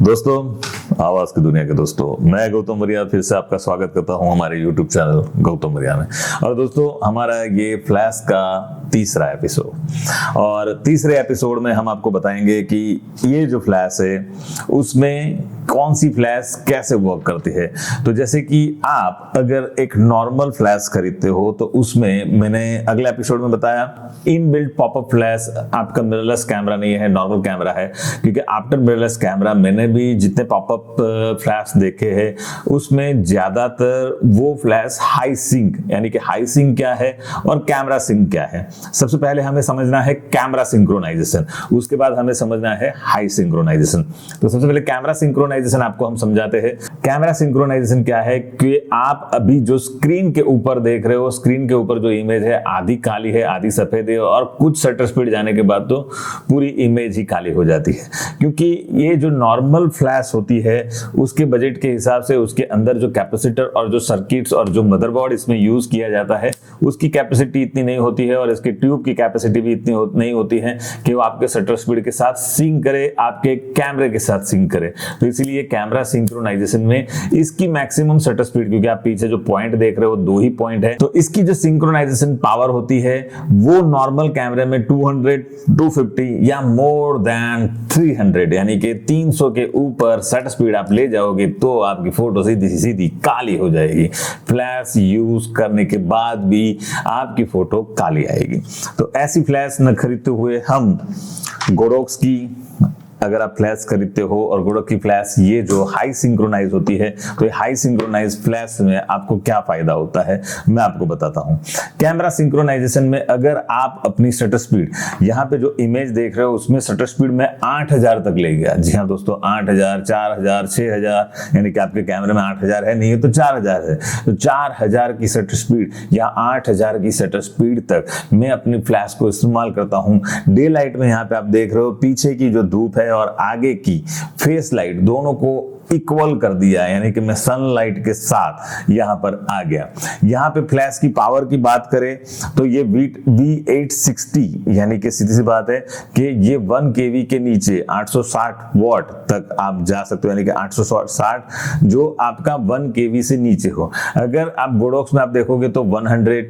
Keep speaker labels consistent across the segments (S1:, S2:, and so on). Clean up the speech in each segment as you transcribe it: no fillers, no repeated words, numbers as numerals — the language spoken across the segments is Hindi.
S1: दोस्तों, आवाज की दुनिया के दोस्तों, मैं गौतम वरिया फिर से आपका स्वागत करता हूं हमारे YouTube चैनल गौतम वरिया में। और दोस्तों, हमारा ये फ्लैश का तीसरा एपिसोड, और तीसरे एपिसोड में हम आपको बताएंगे कि ये जो फ्लैश है उसमें कौन सी फ्लैश कैसे वर्क करती है। तो जैसे कि आप अगर एक नॉर्मल फ्लैश खरीदते हो तो उसमें मैंने अगले एपिसोड में बताया इनबिल्ट पॉपअप फ्लैश आपका मिररलेस कैमरा नहीं है, नॉर्मल कैमरा है। क्योंकि आफ्टर मिररलेस कैमरा मैंने भी जितने पॉपअप फ्लैश देखे हैं उसमें ज्यादातर वो फ्लैश हाई सिंक, यानी कि हाई सिंक क्या है और कैमरा सिंक क्या है। सबसे पहले हमें समझना है कैमरा सिंक्रोनाइजेशन, उसके बाद हमें समझना है हाई सिंक्रोनाइजेशन। तो सबसे पहले कैमरा सिंक्रोनाइजेशन आपको हम समझाते हैं। कैमरा सिंक्रोनाइजेशन क्या है कि आप अभी जो स्क्रीन के ऊपर देख रहे हो, स्क्रीन के ऊपर जो इमेज है आधी काली है आधी सफेद है, और कुछ शटर स्पीड जाने के बाद तो पूरी इमेज ही काली हो जाती है। क्योंकि ये जो नॉर्मल फ्लैश होती है उसके बजट के हिसाब से उसके अंदर जो कैपेसिटर और जो सर्किट्स और जो मदरबोर्ड इसमें यूज किया जाता है उसकी कैपेसिटी इतनी नहीं होती है, और इसके ट्यूब की कैपेसिटी भी इतनी नहीं होती है कि वो आपके शटर स्पीड के साथ सिंक करे, आपके कैमरे के साथ सिंक करे। तो इसीलिए कैमरा सिंक्रोनाइजेशन में इसकी मैक्सिमम शटर स्पीड, क्योंकि आप पीछे जो पॉइंट देख रहे हो दो ही पॉइंट है, तो इसकी जो सिंक्रोनाइजेशन पावर होती है वो नॉर्मल कैमरे में 200, 250 या मोर देन 300 यानी कि 300 के ऊपर शटर स्पीड आप ले जाओगे तो आपकी फोटो सीधी सीधी काली हो जाएगी। फ्लैश यूज करने के बाद भी आपकी फोटो काली आएगी। तो ऐसी फ्लैश न खरीदते हुए हम गोडोक्स की, अगर आप फ्लैश खरीदते हो और गोडोक्स की फ्लैश ये जो हाई सिंक्रोनाइज होती है, तो ये हाई सिंक्रोनाइज फ्लैश में आपको क्या फायदा होता है मैं आपको बताता हूं। कैमरा सिंक्रोनाइजेशन में अगर आप अपनी शटर स्पीड, यहाँ पे जो इमेज देख रहे हो उसमें शटर स्पीड में 8000 तक ले गया। जी हाँ दोस्तों, 8000, 4000, 6000, यानी कि आपके कैमरे में 8000 है, नहीं है तो 4000 है, तो 4000 की शटर स्पीड या 8000 की शटर स्पीड तक मैं अपनी फ्लैश को इस्तेमाल करता हूं। डे लाइट में यहाँ पे आप देख रहे हो पीछे की जो धूप है और आगे की फेस लाइट दोनों को इक्वल कर दिया, यानी कि मैं सनलाइट के साथ यहां पर आ गया। यहां पे फ्लैश की पावर की बात करें तो ये V860, यानी कि सीधी सी बात है कि ये 1 kV के नीचे 860 वॉट तक आप जा सकते हो, यानी कि 860 जो आपका 1 kV से नीचे हो। अगर आप गोडोक्स में आप देखोगे तो 100,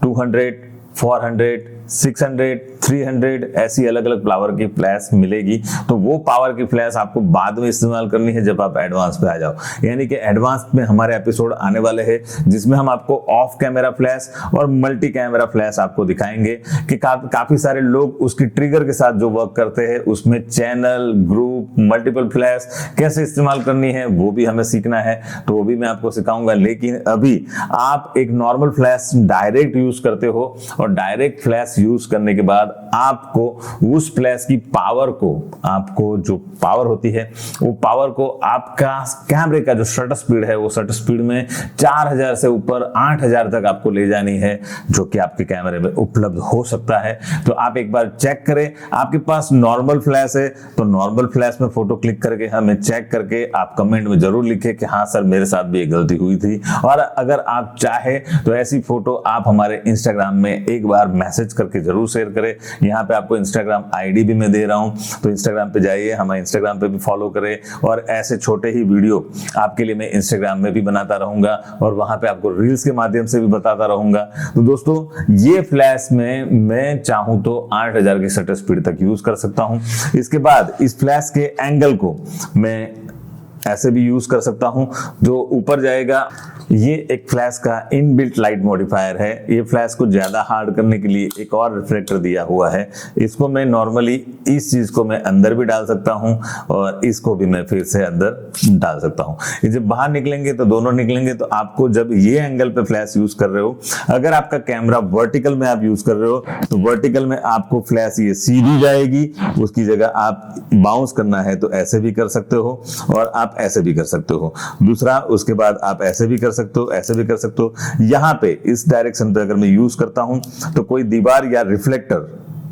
S1: 200, 400, 600, 300 ऐसी अलग अलग पावर की फ्लैश मिलेगी। तो वो पावर की फ्लैश आपको बाद में इस्तेमाल करनी है जब आप एडवांस पे आ जाओ। यानी कि एडवांस में हमारे एपिसोड आने वाले हैं जिसमें हम आपको ऑफ कैमरा फ्लैश और मल्टी कैमरा फ्लैश आपको दिखाएंगे कि काफी सारे लोग उसकी ट्रिगर के साथ जो वर्क करते हैं उसमें चैनल, ग्रुप, मल्टीपल फ्लैश कैसे इस्तेमाल करनी है वो भी हमें सीखना है, तो वो भी मैं आपको सिखाऊंगा। लेकिन अभी आप एक नॉर्मल फ्लैश डायरेक्ट यूज करते हो, और डायरेक्ट फ्लैश यूज करने के बाद आपको उस फ्लैश की पावर को, आपको जो पावर होती है वो पावर को आपका कैमरे का जो शटर स्पीड है वो शटर स्पीड में 4000 से ऊपर 8000 तक आपको ले जानी है, जो कि आपके कैमरे में उपलब्ध हो सकता है। तो आप एक बार चेक करें, आपके पास नॉर्मल फ्लैश है तो नॉर्मल फ्लैश में फोटो क्लिक करके हमें चेक करके आप कमेंट में जरूर लिखें कि हाँ सर मेरे साथ भी एक गलती हुई थी। और अगर आप चाहे तो ऐसी फोटो आप हमारे इंस्टाग्राम में एक बार मैसेज करके जरूर शेयर करें। यहाँ पे आपको इंस्टाग्राम आईडी भी मैं दे रहा हूँ, तो इंस्टाग्राम पे जाइए, हमारे इंस्टाग्राम पे भी फॉलो करें, और ऐसे छोटे ही वीडियो आपके लिए मैं इंस्टाग्राम में भी बनाता रहूंगा और वहां पे आपको रील्स के माध्यम से भी बताता रहूंगा। तो दोस्तों, ये फ्लैश में मैं चाहूं तो 8000 की शटर स्पीड तक यूज कर सकता हूं। इसके बाद इस फ्लैश के एंगल को मैं ऐसे भी यूज कर सकता हूं जो ऊपर जाएगा। ये एक फ्लैश का इनबिल्ट लाइट मॉडिफायर है। ये फ्लैश को ज्यादा हार्ड करने के लिए एक और रिफ्लेक्टर दिया हुआ है। इसको मैं नॉर्मली इस चीज को मैं अंदर भी डाल सकता हूं और इसको भी मैं फिर से अंदर डाल सकता हूं। ये जब बाहर निकलेंगे तो दोनों निकलेंगे। तो आपको जब ये एंगल पे फ्लैश यूज कर रहे हो, अगर आपका कैमरा वर्टिकल में आप यूज कर रहे हो तो वर्टिकल में आपको फ्लैश ये सीधी जाएगी, उसकी जगह आप बाउंस करना है तो ऐसे भी कर सकते हो और आप ऐसे भी कर सकते हो। दूसरा, उसके बाद आप ऐसे भी कर सकते हो, ऐसे भी कर सकते हो। यहां पे इस डायरेक्शन पे अगर मैं यूज करता हूं तो कोई दीवार या रिफ्लेक्टर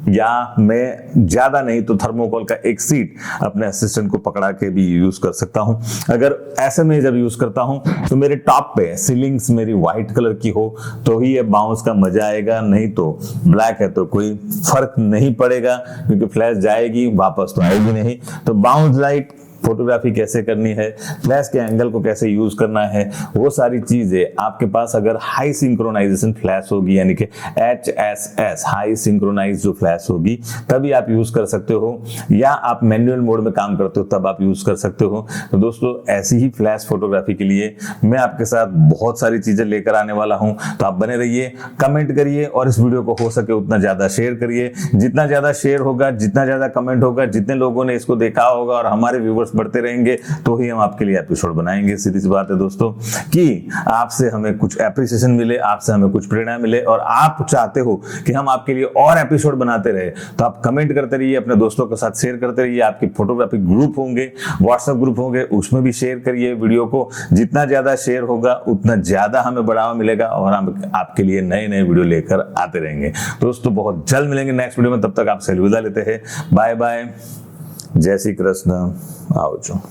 S1: या मैं ज्यादा नहीं तो थर्मोकोल का एक सीट अपने असिस्टेंट को पकड़ा के भी यूज कर सकता हूं। अगर ऐसे में जब यूज करता हूं तो मेरे टॉप पे सीलिंग्स मेरी व्हाइट कलर की हो तो ही ये बाउंस का मजा आएगा, नहीं तो ब्लैक है तो कोई फर्क नहीं पड़ेगा क्योंकि फ्लैश जाएगी वापस तो आएगी नहीं। तो बाउंस लाइट फोटोग्राफी कैसे करनी है, फ्लैश के एंगल को कैसे यूज करना है, वो सारी चीजें आपके पास अगर हाई सिंक्रोनाइजेशन फ्लैश होगी, यानी कि HSS हाई सिंक्रोनाइज जो फ्लैश होगी, तभी आप यूज कर सकते हो, या आप मैनुअल मोड में काम करते हो तब आप यूज कर सकते हो। तो दोस्तों ऐसी ही फ्लैश फोटोग्राफी के लिए मैं आपके साथ बहुत सारी चीजें लेकर आने वाला हूं, तो आप बने रहिए, कमेंट करिए और इस वीडियो को हो सके उतना ज्यादा शेयर करिए। जितना ज्यादा शेयर होगा, जितना ज्यादा कमेंट होगा, जितने लोगों ने इसको देखा होगा और हमारे व्यूवर्स बढ़ते रहेंगे, तो ही हम आपके लिए एपिसोड बनाएंगे। सीधी सी बात है दोस्तों कि आपसे हमें कुछ एप्रिसिएशन मिले, आपसे हमें कुछ प्रेरणा मिले, और आप चाहते हो कि हम आपके लिए और एपिसोड बनाते रहे, तो आप कमेंट करते रहिए, अपने दोस्तों के साथ शेयर करते रहिए। आपके फोटोग्राफी ग्रुप होंगे, व्हाट्सएप ग्रुप होंगे, उसमें भी शेयर करिए वीडियो को। जितना ज्यादा शेयर होगा उतना ज्यादा हमें बढ़ावा मिलेगा और हम आपके लिए नए नए वीडियो लेकर आते रहेंगे। दोस्तों बहुत जल्द मिलेंगे नेक्स्ट वीडियो में, तब तक आपसे अलविदा लेते हैं। बाय बाय, जय श्री कृष्ण, आओ जो।